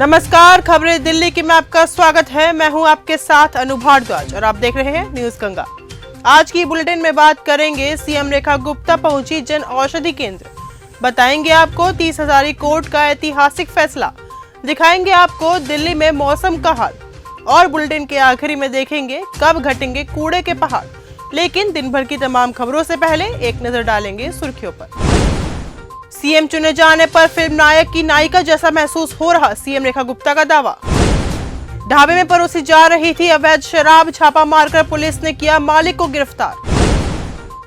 नमस्कार, खबरें दिल्ली की में आपका स्वागत है। मैं हूं आपके साथ अनु भारद्वाज और आप देख रहे हैं न्यूज गंगा। आज की बुलेटिन में बात करेंगे सीएम रेखा गुप्ता पहुंची जन औषधि केंद्र। बताएंगे आपको 30 हजारी कोर्ट का ऐतिहासिक फैसला। दिखाएंगे आपको दिल्ली में मौसम का हाल और बुलेटिन के आखिरी में देखेंगे कब घटेंगे कूड़े के पहाड़। लेकिन दिन भर की तमाम खबरों से पहले एक नजर डालेंगे सुर्खियों पर। सीएम चुने जाने पर फिल्म नायक की नायिका जैसा महसूस हो रहा, सीएम रेखा गुप्ता का दावा। ढाबे में परोसी जा रही थी अवैध शराब, छापा मारकर पुलिस ने किया मालिक को गिरफ्तार।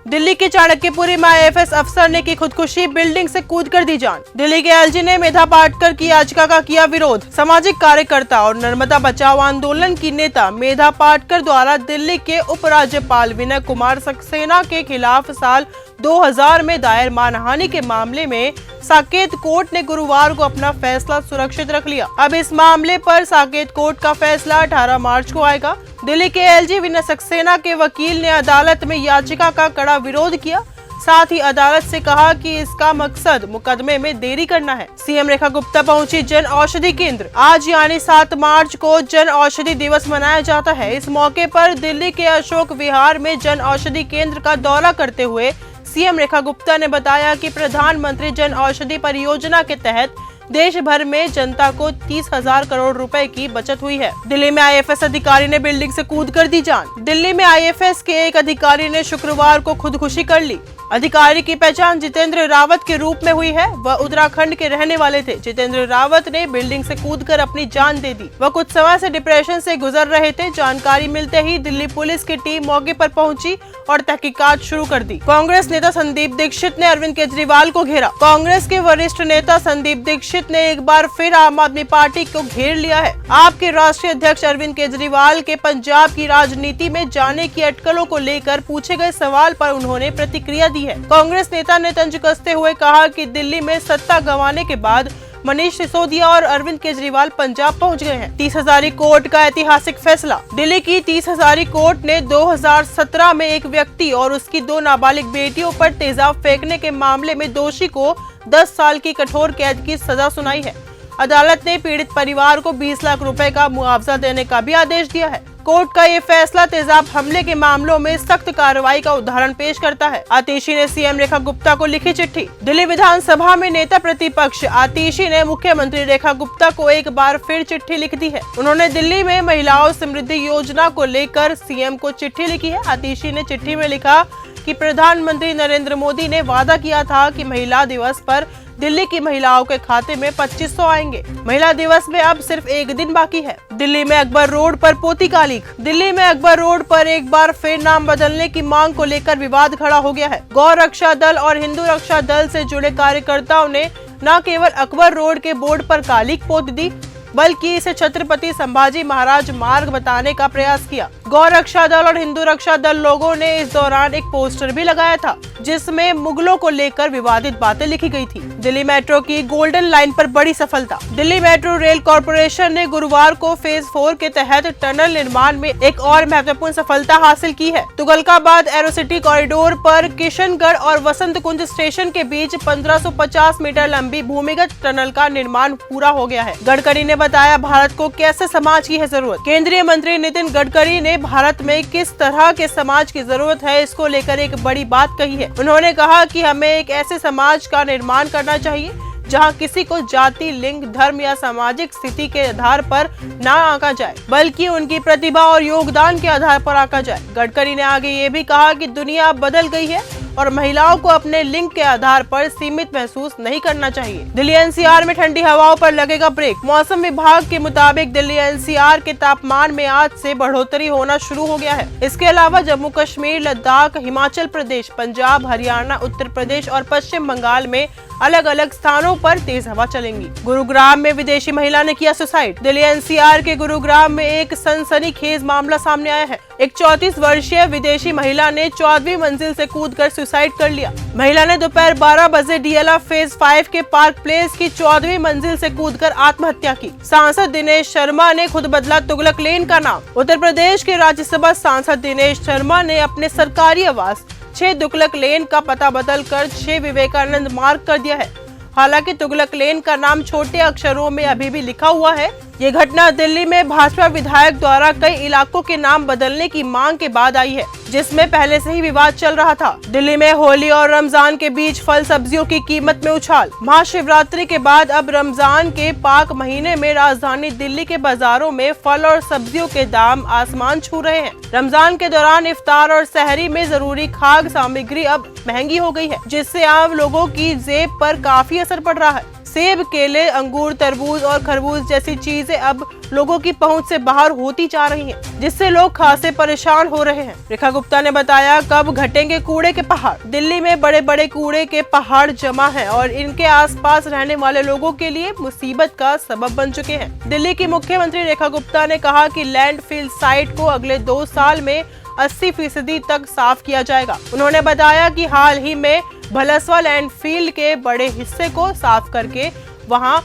दिल्ली के चाणक्यपुरी में आईएफएस अफसर ने की खुदकुशी, बिल्डिंग से कूदकर दी जान। दिल्ली के एलजी ने मेधा पाटकर की याचिका का किया विरोध। सामाजिक कार्यकर्ता और नर्मदा बचाओ आंदोलन की नेता मेधा पाटकर द्वारा दिल्ली के उपराज्यपाल विनय कुमार सक्सेना के खिलाफ साल 2000 में दायर मानहानि के मामले में साकेत कोर्ट ने गुरुवार को अपना फैसला सुरक्षित रख लिया। अब इस मामले पर साकेत कोर्ट का फैसला 18 मार्च को आएगा। दिल्ली के एलजी विनय सक्सेना के वकील ने अदालत में याचिका का कड़ा विरोध किया। साथ ही अदालत से कहा कि इसका मकसद मुकदमे में देरी करना है। सीएम रेखा गुप्ता पहुंची जन औषधि केंद्र। आज यानी 7 मार्च को जन औषधि दिवस मनाया जाता है। इस मौके पर दिल्ली के अशोक विहार में जन औषधि केंद्र का दौरा करते हुए सीएम रेखा गुप्ता ने बताया कि प्रधानमंत्री जन औषधि परियोजना के तहत देश भर में जनता को 30,000 करोड़ रुपए की बचत हुई है। दिल्ली में आईएफएस अधिकारी ने बिल्डिंग से कूदकर दी जान। दिल्ली में आईएफएस के एक अधिकारी ने शुक्रवार को खुदकुशी कर ली। अधिकारी की पहचान जितेंद्र रावत के रूप में हुई है। वह उत्तराखंड के रहने वाले थे। जितेंद्र रावत ने बिल्डिंग से कूदकर अपनी जान दे दी। वह कुछ समय से डिप्रेशन से गुजर रहे थे। जानकारी मिलते ही दिल्ली पुलिस की टीम मौके पर पहुंची और तहकीकात शुरू कर दी। कांग्रेस नेता संदीप दीक्षित ने अरविंद केजरीवाल को घेरा। कांग्रेस के वरिष्ठ नेता संदीप दीक्षित ने एक बार फिर आम आदमी पार्टी को घेर लिया है। आपके राष्ट्रीय अध्यक्ष अरविंद केजरीवाल के पंजाब की राजनीति में जाने की अटकलों को लेकर पूछे गए सवाल पर उन्होंने प्रतिक्रिया दी है। कांग्रेस नेता ने तंज कसते हुए कहा कि दिल्ली में सत्ता गंवाने के बाद मनीष सिसोदिया और अरविंद केजरीवाल पंजाब पहुंच गए हैं। 30 हजारी कोर्ट का ऐतिहासिक फैसला। दिल्ली की 30 हजारी कोर्ट ने 2017 में एक व्यक्ति और उसकी 2 नाबालिग बेटियों पर तेजाब फेंकने के मामले में दोषी को 10 साल की कठोर कैद की सजा सुनाई है। अदालत ने पीड़ित परिवार को 20 लाख रुपए का मुआवजा देने का भी आदेश दिया है। कोर्ट का ये फैसला तेजाब हमले के मामलों में सख्त कार्रवाई का उदाहरण पेश करता है। आतिशी ने सीएम रेखा गुप्ता को लिखी चिट्ठी। दिल्ली विधानसभा में नेता प्रतिपक्ष आतिशी ने मुख्यमंत्री रेखा गुप्ता को एक बार फिर चिट्ठी लिख दी है। उन्होंने दिल्ली में महिलाओं समृद्धि योजना को लेकर सीएम को चिट्ठी लिखी है। आतिशी ने चिट्ठी में लिखा कि प्रधानमंत्री नरेंद्र मोदी ने वादा किया था कि महिला दिवस पर दिल्ली की महिलाओं के खाते में 2500 आएंगे। महिला दिवस में अब सिर्फ एक दिन बाकी है। दिल्ली में अकबर रोड पर पोती का लीक। दिल्ली में अकबर रोड पर एक बार फिर नाम बदलने की मांग को लेकर विवाद खड़ा हो गया है। गौ रक्षा दल और हिंदू रक्षा दल से जुड़े कार्यकर्ताओं ने न केवल अकबर रोड के बोर्ड पर कालिक पोत दी, बल्कि इसे छत्रपति संभाजी महाराज मार्ग बताने का प्रयास किया। गौ रक्षा दल और हिंदू रक्षा दल लोगों ने इस दौरान एक पोस्टर भी लगाया था जिसमें मुगलों को लेकर विवादित बातें लिखी गई थी। दिल्ली मेट्रो की गोल्डन लाइन पर बड़ी सफलता। दिल्ली मेट्रो रेल कॉर्पोरेशन ने गुरुवार को फेज 4 के तहत टनल निर्माण में एक और महत्वपूर्ण सफलता हासिल की है। तुगलकाबाद एरोसिटी कॉरिडोर पर किशनगढ़ और वसंत कुंज स्टेशन के बीच 1550 मीटर लंबी भूमिगत टनल का निर्माण पूरा हो गया है। गडकरी ने बताया भारत को कैसे समाज की है जरूरत। केंद्रीय मंत्री नितिन गडकरी ने भारत में किस तरह के समाज की जरूरत है इसको लेकर एक बड़ी बात कही है। उन्होंने कहा कि हमें एक ऐसे समाज का निर्माण करना चाहिए जहां किसी को जाति, लिंग, धर्म या सामाजिक स्थिति के आधार पर न आंका जाए, बल्कि उनकी प्रतिभा और योगदान के आधार पर आंका जाए। गडकरी ने आगे ये भी कहा कि दुनिया बदल गई है और महिलाओं को अपने लिंग के आधार पर सीमित महसूस नहीं करना चाहिए। दिल्ली एनसीआर में ठंडी हवाओं पर लगेगा ब्रेक। मौसम विभाग के मुताबिक दिल्ली एनसीआर के तापमान में आज से बढ़ोतरी होना शुरू हो गया है। इसके अलावा जम्मू कश्मीर, लद्दाख, हिमाचल प्रदेश, पंजाब, हरियाणा, उत्तर प्रदेश और पश्चिम बंगाल में अलग अलग स्थानों पर तेज हवा चलेंगी। गुरुग्राम में विदेशी महिला ने किया सुसाइड। दिल्ली एनसीआर के गुरुग्राम में एक सनसनीखेज मामला सामने आया है। एक 34 वर्षीय विदेशी महिला ने 14वीं मंजिल से कूदकर सुसाइड कर लिया। महिला ने दोपहर 12 बजे डीएलएफ फेज 5 के पार्क प्लेस की 14वीं मंजिल से कूदकर आत्महत्या की। सांसद दिनेश शर्मा ने खुद बदला तुगलक लेन का नाम। उत्तर प्रदेश के राज्यसभा सांसद दिनेश शर्मा ने अपने सरकारी आवास 6 तुगलक लेन का पता बदलकर 6 विवेकानंद मार्ग कर दिया है। हालांकि तुगलक लेन का नाम छोटे अक्षरों में अभी भी लिखा हुआ है। ये घटना दिल्ली में भाजपा विधायक द्वारा कई इलाकों के नाम बदलने की मांग के बाद आई है, जिसमें पहले से ही विवाद चल रहा था। दिल्ली में होली और रमजान के बीच फल सब्जियों की कीमत में उछाल। महाशिवरात्रि के बाद अब रमजान के पाक महीने में राजधानी दिल्ली के बाजारों में फल और सब्जियों के दाम आसमान छू रहे हैं। रमजान के दौरान इफ्तार और सहरी में जरूरी खाद्य सामग्री अब महंगी हो गई है, जिससे आम लोगों की जेब पर काफी असर पड़ रहा है। सेब, केले, अंगूर, तरबूज और खरबूज जैसी चीजें अब लोगों की पहुंच से बाहर होती जा रही हैं, जिससे लोग खासे परेशान हो रहे हैं। रेखा गुप्ता ने बताया, कब घटेंगे कूड़े के पहाड़। दिल्ली में बड़े बड़े कूड़े के पहाड़ जमा हैं और इनके आसपास रहने वाले लोगों के लिए मुसीबत का सबब बन चुके हैं। दिल्ली की मुख्यमंत्री रेखा गुप्ता ने कहा कि लैंडफिल साइट को अगले 2 साल में 80% तक साफ किया जाएगा। उन्होंने बताया कि हाल ही में भलसवा लैंडफिल के बड़े हिस्से को साफ करके वहां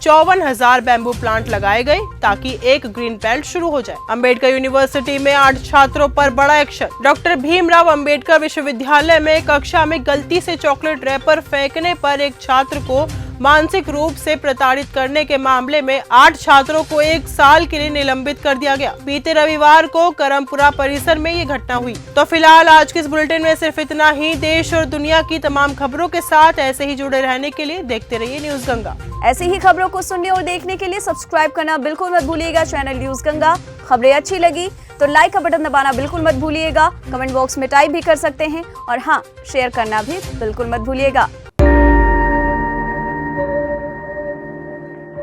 54,000 बैम्बू प्लांट लगाए गए ताकि एक ग्रीन बेल्ट शुरू हो जाए। अंबेडकर यूनिवर्सिटी में 8 छात्रों पर बड़ा एक्शन। डॉक्टर भीमराव अंबेडकर विश्वविद्यालय में कक्षा में गलती से चॉकलेट रैपर फेंकने पर एक छात्र को मानसिक रूप से प्रताड़ित करने के मामले में 8 छात्रों को 1 साल के लिए निलंबित कर दिया गया। बीते रविवार को करमपुरा परिसर में ये घटना हुई। तो फिलहाल आज के इस बुलेटिन में सिर्फ इतना ही। देश और दुनिया की तमाम खबरों के साथ ऐसे ही जुड़े रहने के लिए देखते रहिए न्यूज गंगा। ऐसी ही खबरों को सुनने और देखने के लिए सब्सक्राइब करना बिल्कुल मत भूलिएगा चैनल न्यूज गंगा। खबरें अच्छी लगी तो लाइक का बटन दबाना बिल्कुल मत भूलिएगा। कमेंट बॉक्स में टाइप भी कर सकते हैं और हाँ, शेयर करना भी बिल्कुल मत भूलिएगा।